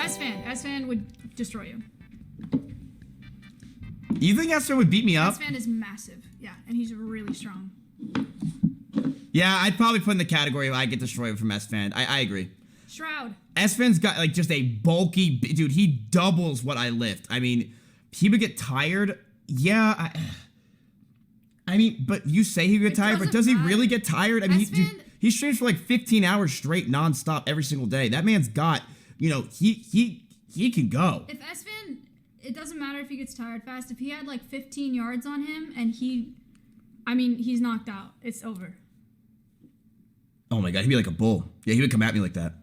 Esfand would destroy you. You think Esfand would beat me up? Esfand is massive. Yeah, and he's really strong. Yeah, I'd probably put in the category of I get destroyed from Esfand. I agree. Shroud. Esfand's got like just a bulky dude. He doubles what I lift. I mean, he would get tired. Yeah, I mean, but you say he would get tired, but does he really get tired? I mean, he streams for like 15 hours straight, nonstop, every single day. That man's got, you know, he can go. If Esfand, it doesn't matter if he gets tired fast. If he had like 15 yards on him and he's knocked out. It's over. Oh my God, he'd be like a bull. Yeah, he would come at me like that.